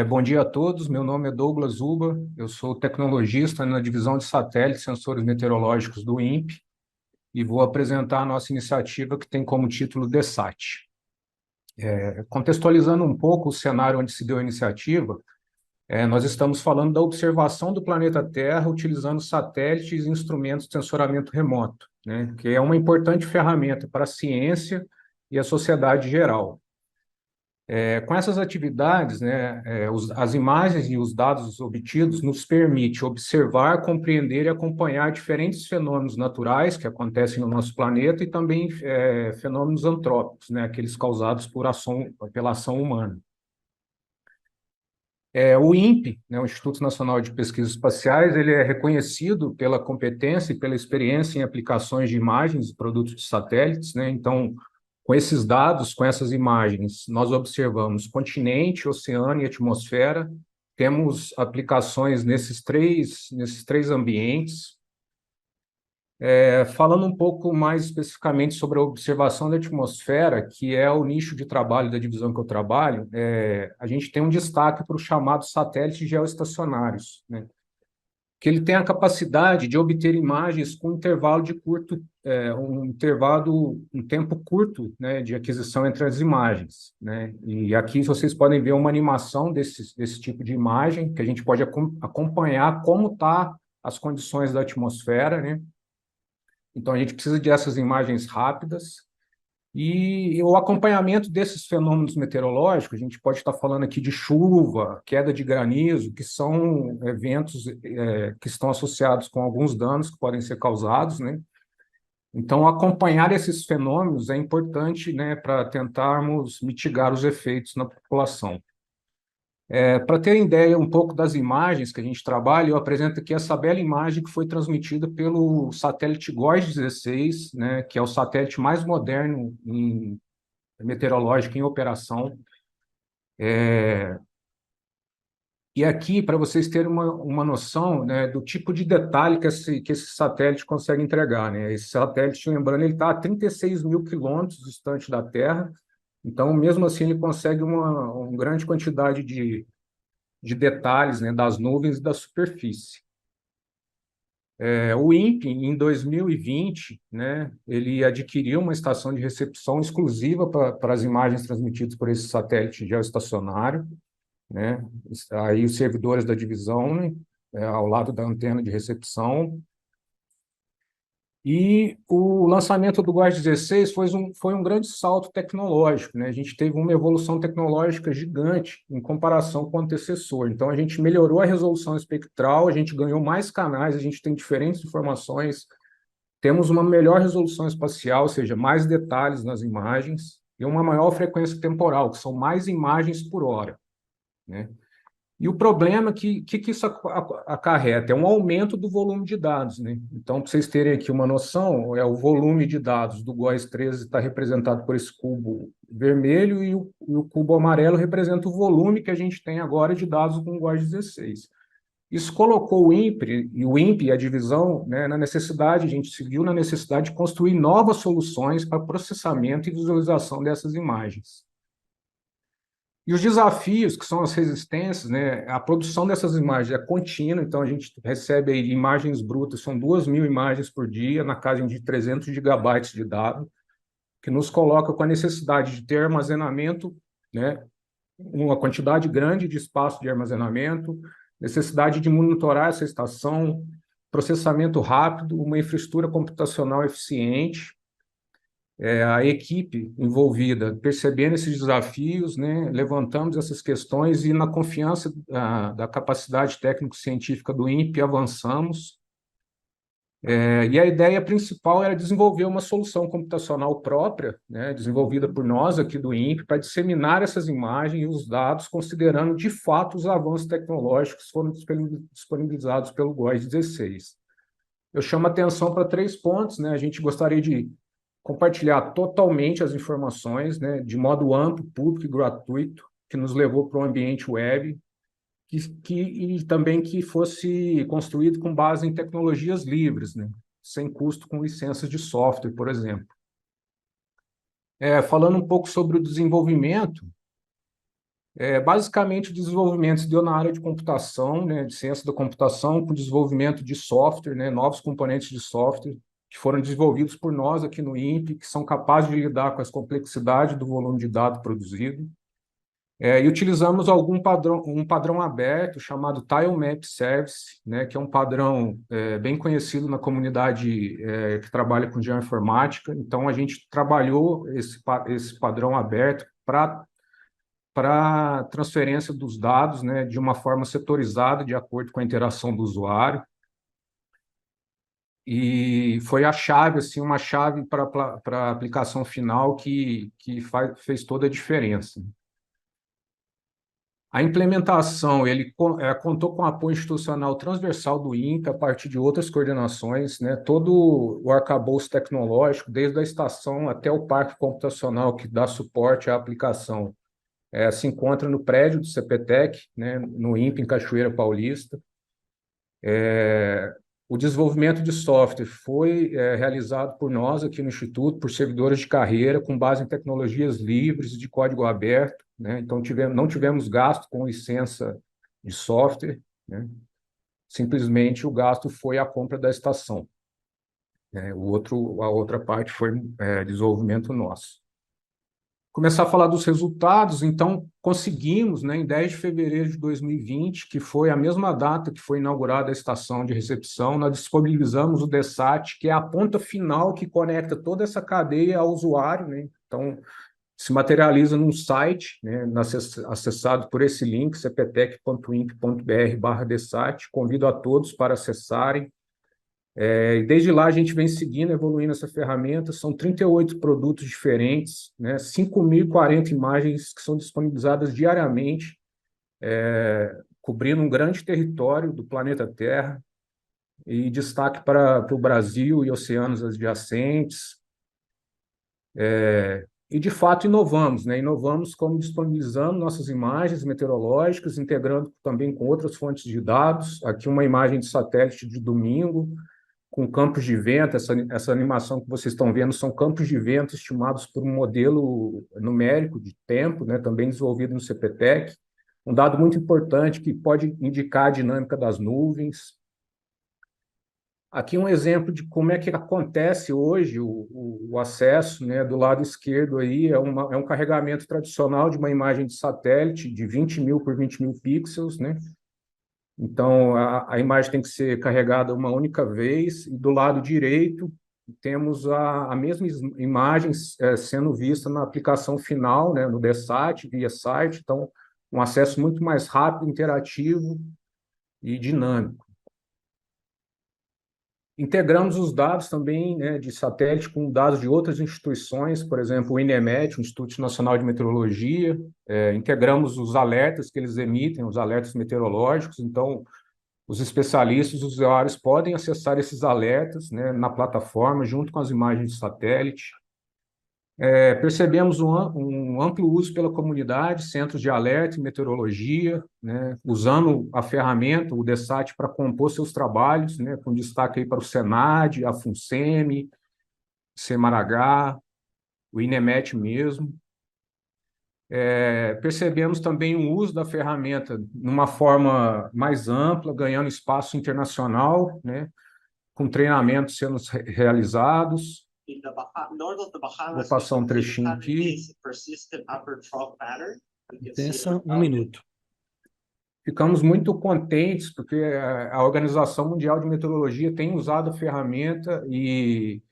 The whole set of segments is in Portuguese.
Bom dia a todos, meu nome é Douglas Zuba, eu sou tecnologista na divisão de satélites e sensores meteorológicos do INPE e vou apresentar a nossa iniciativa que tem como título DESAT. Contextualizando um pouco o cenário onde se deu a iniciativa, nós estamos falando da observação do planeta Terra utilizando satélites e instrumentos de sensoramento remoto, né, que é uma importante ferramenta para a ciência e a sociedade geral. Com essas atividades, né, as imagens e os dados obtidos nos permite observar, compreender e acompanhar diferentes fenômenos naturais que acontecem no nosso planeta e também fenômenos antrópicos, né, aqueles causados pela ação humana. O INPE, né, o Instituto Nacional de Pesquisas Espaciais, ele é reconhecido pela competência e pela experiência em aplicações de imagens e produtos de satélites, né, então com esses dados, com essas imagens, nós observamos continente, oceano e atmosfera, temos aplicações nesses três ambientes. Falando um pouco mais especificamente sobre a observação da atmosfera, que é o nicho de trabalho da divisão que eu trabalho, a gente tem um destaque para os chamados satélites geoestacionários, né? Que ele tem a capacidade de obter imagens com intervalo de curto, um tempo curto, né, de aquisição entre as imagens, né? E aqui vocês podem ver uma animação desse tipo de imagem, que a gente pode acompanhar como tá as condições da atmosfera, né? Então a gente precisa dessas imagens rápidas. E o acompanhamento desses fenômenos meteorológicos, a gente pode estar falando aqui de chuva, queda de granizo, que são eventos que estão associados com alguns danos que podem ser causados, né? Então, acompanhar esses fenômenos é importante, né, para tentarmos mitigar os efeitos na população. Para ter ideia um pouco das imagens que a gente trabalha, eu apresento aqui essa bela imagem que foi transmitida pelo satélite GOES-16, né, que é o satélite mais moderno meteorológico em operação. E aqui, para vocês terem uma noção, né, do tipo de detalhe que esse satélite consegue entregar, né? Esse satélite, lembrando, ele está a 36 mil quilômetros distante da Terra, então, mesmo assim, ele consegue uma grande quantidade de detalhes, né, das nuvens e da superfície. O INPE, em 2020, né, ele adquiriu uma estação de recepção exclusiva para as imagens transmitidas por esse satélite geoestacionário, né? Aí os servidores da divisão, né, ao lado da antena de recepção. E o lançamento do GOES 16 foi um grande salto tecnológico, né? A gente teve uma evolução tecnológica gigante em comparação com o antecessor. Então, a gente melhorou a resolução espectral, a gente ganhou mais canais, a gente tem diferentes informações, temos uma melhor resolução espacial, ou seja, mais detalhes nas imagens, e uma maior frequência temporal, que são mais imagens por hora, né? E o problema que isso acarreta é um aumento do volume de dados, né? Então, para vocês terem aqui uma noção, o volume de dados do GOES 13 está representado por esse cubo vermelho e o cubo amarelo representa o volume que a gente tem agora de dados com o GOES 16. Isso colocou o INPE e o INPE, a divisão, né, na necessidade, a gente seguiu na necessidade de construir novas soluções para processamento e visualização dessas imagens. E os desafios, que são as resistências, né? A produção dessas imagens é contínua, então a gente recebe aí imagens brutas, são 2.000 imagens por dia, na casa de 300 gigabytes de dado, que nos coloca com a necessidade de ter armazenamento, né? Uma quantidade grande de espaço de armazenamento, necessidade de monitorar essa estação, processamento rápido, uma infraestrutura computacional eficiente, a equipe envolvida, percebendo esses desafios, né, levantamos essas questões e, na confiança da capacidade técnico-científica do INPE, avançamos. E a ideia principal era desenvolver uma solução computacional própria, né, desenvolvida por nós aqui do INPE, para disseminar essas imagens e os dados, considerando, de fato, os avanços tecnológicos que foram disponibilizados pelo GOES 16. Eu chamo a atenção para 3 pontos, né? A gente gostaria de compartilhar totalmente as informações, né, de modo amplo, público e gratuito, que nos levou para o ambiente web, e também que fosse construído com base em tecnologias livres, né, sem custo com licenças de software, por exemplo. Falando um pouco sobre o desenvolvimento, Basicamente, o desenvolvimento se deu na área de computação, né, de ciência da computação, com desenvolvimento de software, né, novos componentes de software, que foram desenvolvidos por nós aqui no INPE, que são capazes de lidar com as complexidades do volume de dados produzido. E utilizamos um padrão aberto chamado Tile Map Service, né, que é um padrão bem conhecido na comunidade que trabalha com geoinformática. Então, a gente trabalhou esse padrão aberto para transferência dos dados, né, de uma forma setorizada, de acordo com a interação do usuário. E foi a chave, assim, uma chave para a aplicação final que fez toda a diferença. A implementação, ele contou com o apoio institucional transversal do INPE, a partir de outras coordenações, né? Todo o arcabouço tecnológico, desde a estação até o parque computacional que dá suporte à aplicação, se encontra no prédio do CPTEC, né? No INPE, em Cachoeira Paulista. O desenvolvimento de software foi realizado por nós aqui no Instituto, por servidores de carreira, com base em tecnologias livres de código aberto, né? Então, não tivemos gasto com licença de software, né? Simplesmente o gasto foi a compra da estação, né? A outra parte foi desenvolvimento nosso. Começar a falar dos resultados, então conseguimos, né, em 10 de fevereiro de 2020, que foi a mesma data que foi inaugurada a estação de recepção, nós disponibilizamos o DESAT, que é a ponta final que conecta toda essa cadeia ao usuário, né? Então, se materializa num site, né, acessado por esse link, cptec.inc.br/DESAT. Convido a todos para acessarem. E desde lá a gente vem seguindo, evoluindo essa ferramenta. São 38 produtos diferentes, né? 5.040 imagens que são disponibilizadas diariamente, cobrindo um grande território do planeta Terra, e destaque para o Brasil e oceanos adjacentes. E, de fato, inovamos, né? Inovamos como disponibilizando nossas imagens meteorológicas, integrando também com outras fontes de dados. Aqui uma imagem de satélite de domingo, com campos de vento. Essa animação que vocês estão vendo são campos de vento estimados por um modelo numérico de tempo, né, também desenvolvido no CPTEC. Um dado muito importante que pode indicar a dinâmica das nuvens. Aqui um exemplo de como é que acontece hoje o acesso, né, do lado esquerdo aí é um carregamento tradicional de uma imagem de satélite de 20.000 por 20.000 pixels, né? Então, a imagem tem que ser carregada uma única vez, e do lado direito temos a mesma imagem sendo vista na aplicação final, né, no DESAT, via site. Então, um acesso muito mais rápido, interativo e dinâmico. Integramos os dados também, né, de satélite com dados de outras instituições, por exemplo, o INEMET, o Instituto Nacional de Meteorologia. Integramos os alertas que eles emitem, os alertas meteorológicos. Então, os especialistas, os usuários podem acessar esses alertas, né, na plataforma, junto com as imagens de satélite. Percebemos um amplo uso pela comunidade, centros de alerta e meteorologia, né, usando a ferramenta, o DESAT, para compor seus trabalhos, né, com destaque aí para o SENAD, a FUNSEMI, Semaragá, o INEMET mesmo. Percebemos também o uso da ferramenta numa forma mais ampla, ganhando espaço internacional, né, com treinamentos sendo realizados. Vou passar um trechinho aqui. Pensa um minuto. Ficamos muito contentes, porque a Organização Mundial de Meteorologia tem usado a ferramenta, e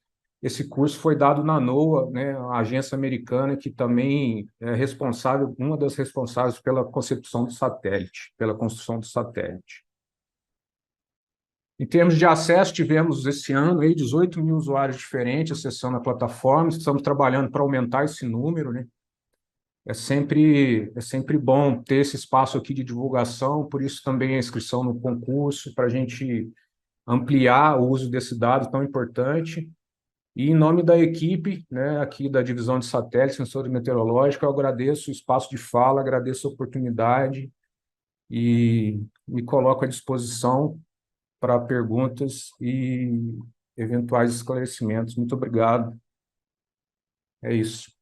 esse curso foi dado na NOAA, né, a agência americana que também é responsável, uma das responsáveis pela concepção do satélite, pela construção do satélite. Em termos de acesso, tivemos esse ano aí 18.000 usuários diferentes acessando a plataforma. Estamos trabalhando para aumentar esse número, né? É sempre bom ter esse espaço aqui de divulgação, por isso também a inscrição no concurso, para a gente ampliar o uso desse dado tão importante. E em nome da equipe, né, aqui da divisão de satélite, sensor meteorológico, eu agradeço o espaço de fala, agradeço a oportunidade e me coloco à disposição para perguntas e eventuais esclarecimentos. Muito obrigado. É isso.